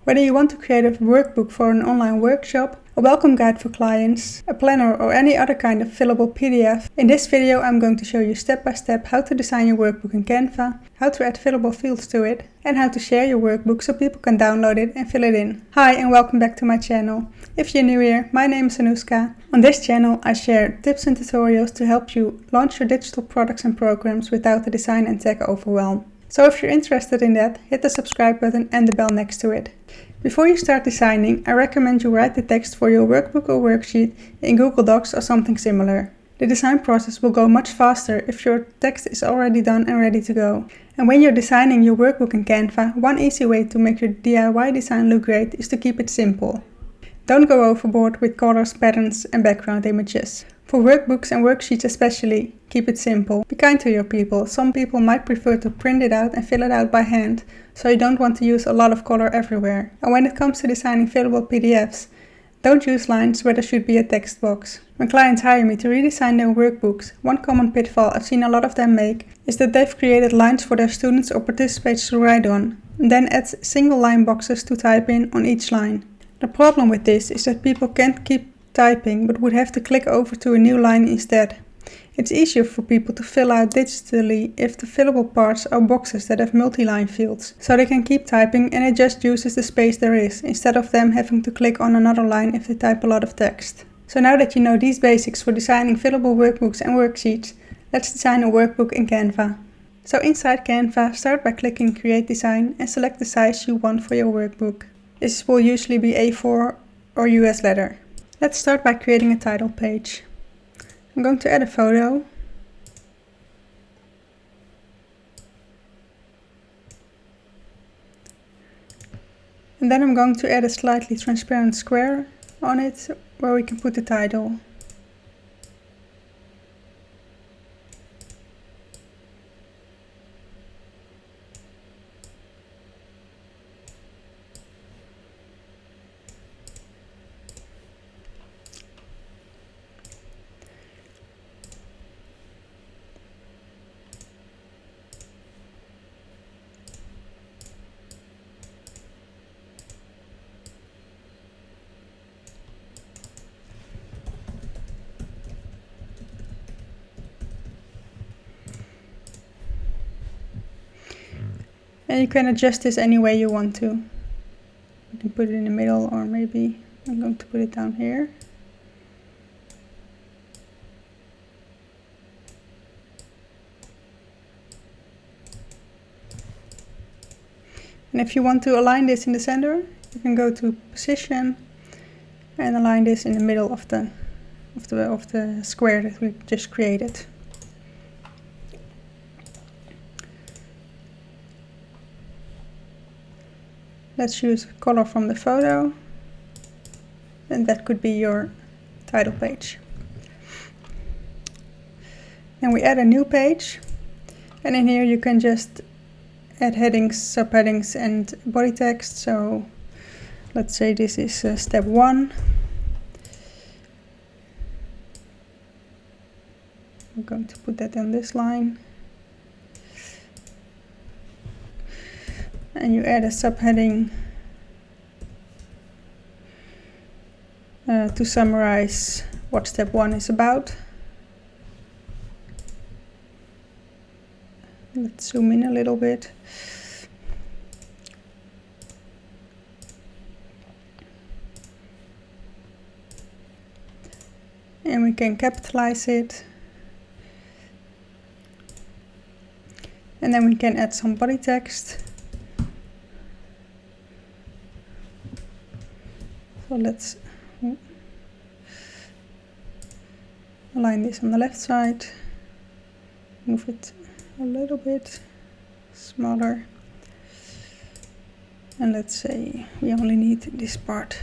Whether you want to create a workbook for an online workshop, a welcome guide for clients, a planner or any other kind of fillable PDF, in this video I'm going to show you step by step how to design your workbook in Canva, how to add fillable fields to it, and how to share your workbook so people can download it and fill it in. Hi and welcome back to my channel. If you're new here, my name is Anushka. On this channel I share tips and tutorials to help you launch your digital products and programs without the design and tech overwhelm. So if you're interested in that, hit the subscribe button and the bell next to it. Before you start designing, I recommend you write the text for your workbook or worksheet in Google Docs or something similar. The design process will go much faster if your text is already done and ready to go. And when you're designing your workbook in Canva, one easy way to make your DIY design look great is to keep it simple. Don't go overboard with colors, patterns and background images. For workbooks and worksheets especially, keep it simple. Be kind to your people. Some people might prefer to print it out and fill it out by hand, so you don't want to use a lot of color everywhere. And when it comes to designing fillable PDFs, don't use lines where there should be a text box. When clients hire me to redesign their workbooks, one common pitfall I've seen a lot of them make is that they've created lines for their students or participants to write on, and then add single line boxes to type in on each line. The problem with this is that people can't keep typing but would have to click over to a new line instead. It's easier for people to fill out digitally if the fillable parts are boxes that have multi-line fields, so they can keep typing and it just uses the space there is, instead of them having to click on another line if they type a lot of text. So now that you know these basics for designing fillable workbooks and worksheets, let's design a workbook in Canva. So inside Canva, start by clicking Create Design and select the size you want for your workbook. This will usually be A4 or US letter. Let's start by creating a title page. I'm going to add a photo. And then I'm going to add a slightly transparent square on it where we can put the title. And you can adjust this any way you want to. You can put it in the middle, or maybe I'm going to put it down here. And if you want to align this in the center, you can go to Position and align this in the middle of the square that we just created. Let's use a color from the photo, and that could be your title page. Then we add a new page, and in here you can just add headings, subheadings and body text. So let's say this is step 1. I'm going to put that on this line. And you add a subheading to summarize what step 1 is about. Let's zoom in a little bit. And we can capitalize it. And then we can add some body text. So let's align this on the left side, move it a little bit smaller, and let's say we only need this part.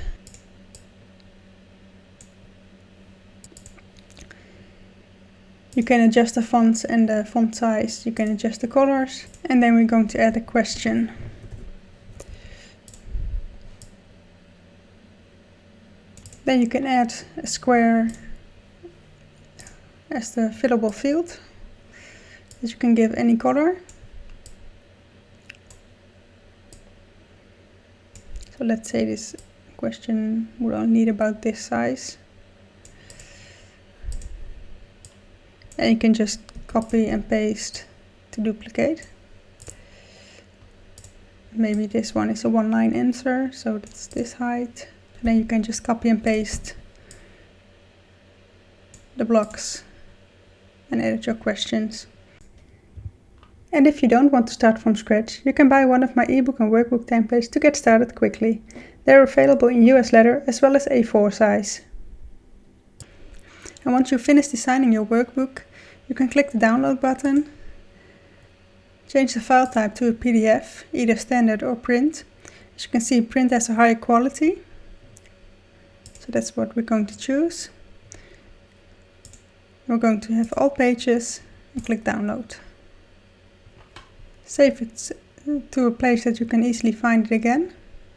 You can adjust the fonts and the font size, you can adjust the colors, and then we're going to add a question. Then you can add a square as the fillable field that you can give any color. So So let's say this question would only need about this size. And you can just copy and paste to duplicate. Maybe this one is a one-line answer, so that's this height. And then you can just copy and paste the blocks and edit your questions. And if you don't want to start from scratch, you can buy one of my ebook and workbook templates to get started quickly. They're available in US letter as well as A4 size. And once you finish designing your workbook, you can click the download button, change the file type to a PDF, either standard or print. As you can see, print has a higher quality, so that's what we're going to choose. We're going to have all pages and click download. Save it to a place that you can easily find it again,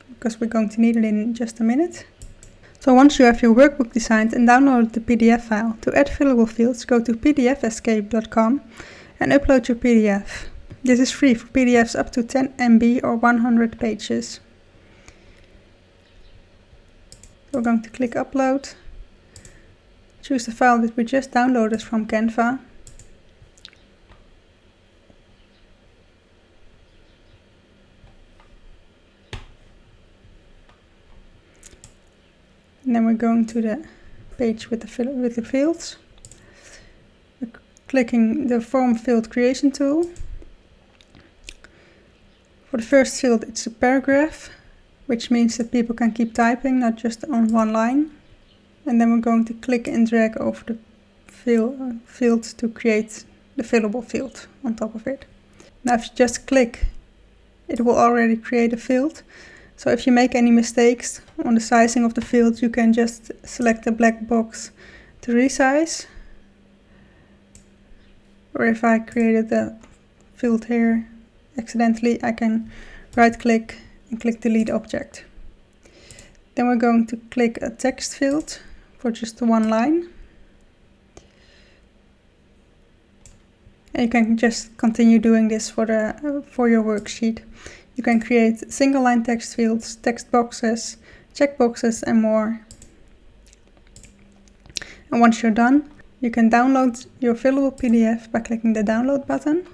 because we're going to need it in just a minute. So once you have your workbook designed and downloaded the PDF file, to add fillable fields, go to PDFescape.com and upload your PDF. This is free for PDFs up to 10 MB or 100 pages. We're going to click upload, choose the file that we just downloaded from Canva. And then we're going to the page with the fields. We're clicking the form field creation tool. For the first field, it's a paragraph, which means that people can keep typing, not just on one line. And then we're going to click and drag over the field to create the fillable field on top of it. Now if you just click, it will already create a field. So if you make any mistakes on the sizing of the field, you can just select the black box to resize. Or if I created the field here accidentally, I can right click and click delete object. Then we're going to click a text field for just the one line. And you can just continue doing this for your worksheet. You can create single line text fields, text boxes, checkboxes and more. And once you're done, you can download your fillable PDF by clicking the download button.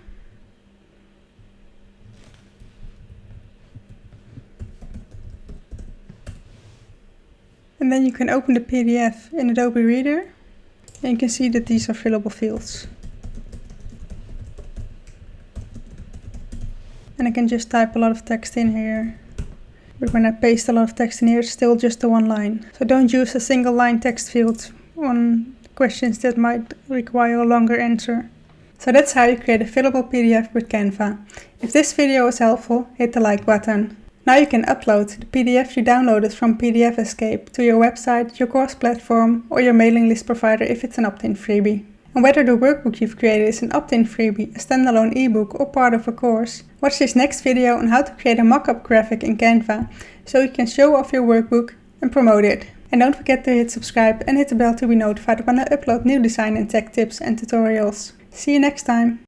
And then you can open the PDF in Adobe Reader and you can see that these are fillable fields. And I can just type a lot of text in here. But when I paste a lot of text in here, it's still just the one line. So don't use a single line text field on questions that might require a longer answer. So that's how you create a fillable PDF with Canva. If this video was helpful, hit the like button. Now you can upload the PDF you downloaded from PDFescape to your website, your course platform, or your mailing list provider if it's an opt-in freebie. And whether the workbook you've created is an opt-in freebie, a standalone ebook, or part of a course, watch this next video on how to create a mock-up graphic in Canva so you can show off your workbook and promote it. And don't forget to hit subscribe and hit the bell to be notified when I upload new design and tech tips and tutorials. See you next time!